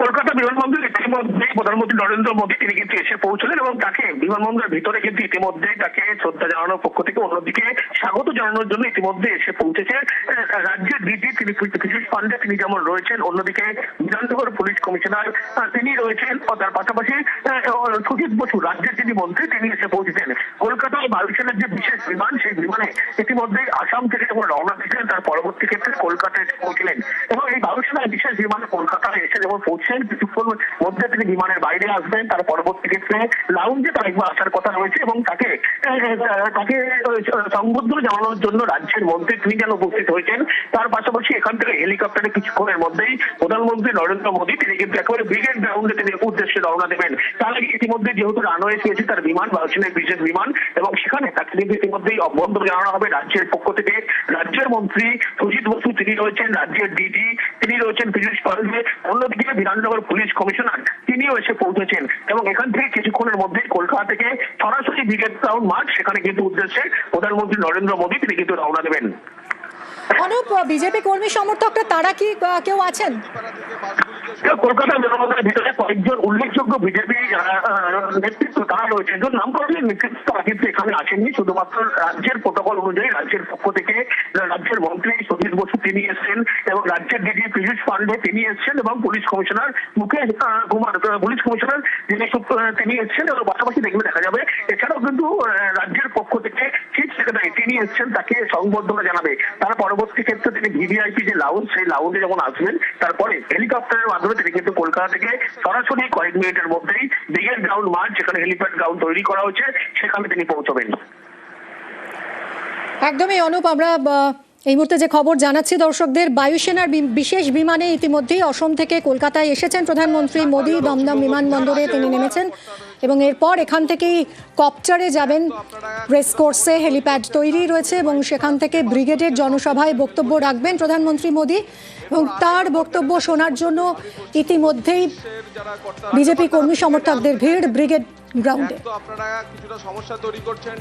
কলকাতা বিমানবন্দরে ইতিমধ্যে প্রধানমন্ত্রী নরেন্দ্র মোদী তিনি কিন্তু এসে পৌঁছলেন এবং তাকে বিমানবন্দরের ভিতরে কিন্তু ইতিমধ্যে তাকে শ্রদ্ধা জানানোর পক্ষ থেকে অন্যদিকে স্বাগত জানানোর জন্য ইতিমধ্যে এসে পৌঁছেছে রাজ্যের ডিজি তিনি পীযূষ পান্ডে তিনি যেমন রয়েছেন, অন্যদিকে বিধাননগর পুলিশ কমিশনার তিনি রয়েছেন, ও তার পাশাপাশি সুজিত বসু রাজ্যের যিনি মন্ত্রী তিনি এসে পৌঁছেছেন। কলকাতায় বায়ুসেনার যে বিশেষ বিমান সেই বিমানে ইতিমধ্যে আসাম থেকে যখন রওনা দিয়েছিলেন তার পরবর্তী ক্ষেত্রে কলকাতায় পৌঁছলেন এবং এই বায়ুসেনার বিশেষ বিমানে কলকাতায় এসে যখন পৌঁছছেন কিছুক্ষণ মধ্যে তিনি বিমানের বাইরে আসবেন, তার পরবর্তী ক্ষেত্রে লাউঞ্জে তার একবার আসার কথা রয়েছে এবং তাকে সংবর্ধনা জানানোর জন্য রাজ্যের মন্ত্রী তিনি যেন উপস্থিত হয়েছেন। তার পাশাপাশি এখান থেকে হেলিকপ্টারে কিছুক্ষণের মধ্যেই প্রধানমন্ত্রী নরেন্দ্র মোদী তিনি কিন্তু একেবারে ব্রিগেড গ্রাউন্ডে তিনি উদ্দেশ্যে রওনা দেবেন। তার আগে ইতিমধ্যে যেহেতু রানওয়ে পেয়েছে তার বিমান বায়ুসেনার বিশেষ বিমান এবং সেখানে তাকে কিন্তু ইতিমধ্যেই অভ্যন্তর জানানো হবে রাজ্যের পক্ষ থেকে। রাজ্যের মন্ত্রী সুজিত বসু তিনি রয়েছেন, রাজ্যের ডিজি তিনি রয়েছেন পীযূষ পান্ডে, অন্যদিকে বিধাননগর পুলিশ কমিশনার তিনিও এসে পৌঁছেছেন এবং এখান থেকে কিছুক্ষণের মধ্যে কলকাতা থেকে সরাসরি ব্রিগেড গ্রাউন্ড মাঠ সেখানে কিন্তু উদ্দেশ্যে প্রধানমন্ত্রী নরেন্দ্র মোদী তিনি কিন্তু রওনা দেবেন। অনুপ, বিজেপি কর্মী সমর্থকরা তারা কি কেউ আছেন? কলকাতা বিমানবন্দরের ভিতরে কয়েকজন উল্লেখযোগ্য বিজেপি নেতৃত্ব তারা রয়েছেন, নাম করলেন নেতৃত্ব কিন্তু এখানে আসেননি। শুধুমাত্র রাজ্যের প্রোটোকল অনুযায়ী রাজ্যের পক্ষ থেকে রাজ্যের মন্ত্রী সুজিত বসু তিনি এসছেন এবং রাজ্যের ডিজি পীযূষ পান্ডে তিনি এসছেন এবং police commissioner Mukesh Kumar police commissioner তিনি এসছেন এবং পাশাপাশি দেখবে দেখা যাবে এছাড়াও কিন্তু রাজ্যের পক্ষ থেকে চিফ সেক্রেটারি তিনি এসছেন তাকে সংবর্ধনা জানাবে। তার পরবর্তী ক্ষেত্রে তিনি ভিভিআইপি যে লাউঞ্জ সেই লাউঞ্জে যখন আসবেন তারপরে হেলিকপ্টারের মাধ্যমে তিনি কিন্তু কলকাতা থেকে সরাসরি কয়েক মিনিটের মধ্যেই ব্রিগেড গ্রাউন্ড মাঠ যেখানে হেলিপ্যাড গ্রাউন্ড তৈরি করা হয়েছে সেখানে তিনি পৌঁছবেন। একদমই অনুপ, আমরা এই মুহূর্তে যে খবর জানাচ্ছি দর্শকদের, বায়ুসেনার বিশেষ বিমানে ইতিমধ্যেই অসম থেকে কলকাতায় এসেছেন প্রধানমন্ত্রী মোদী। দমদম বিমানবন্দরে তিনি নেমেছেন এবং এরপর এখান থেকেই কপ্টারে যাবেন রেস কোর্সে, হেলিপ্যাড তৈরি রয়েছে এবং সেখান থেকে ব্রিগেডের জনসভায় বক্তব্য রাখবেন প্রধানমন্ত্রী মোদী এবং তার বক্তব্য শোনার জন্য ইতিমধ্যেই বিজেপি কর্মী সমর্থকদের ভিড় ব্রিগেড গ্রাউন্ডে। আপনারা কিছুটা সমস্যা তৈরি করছেন।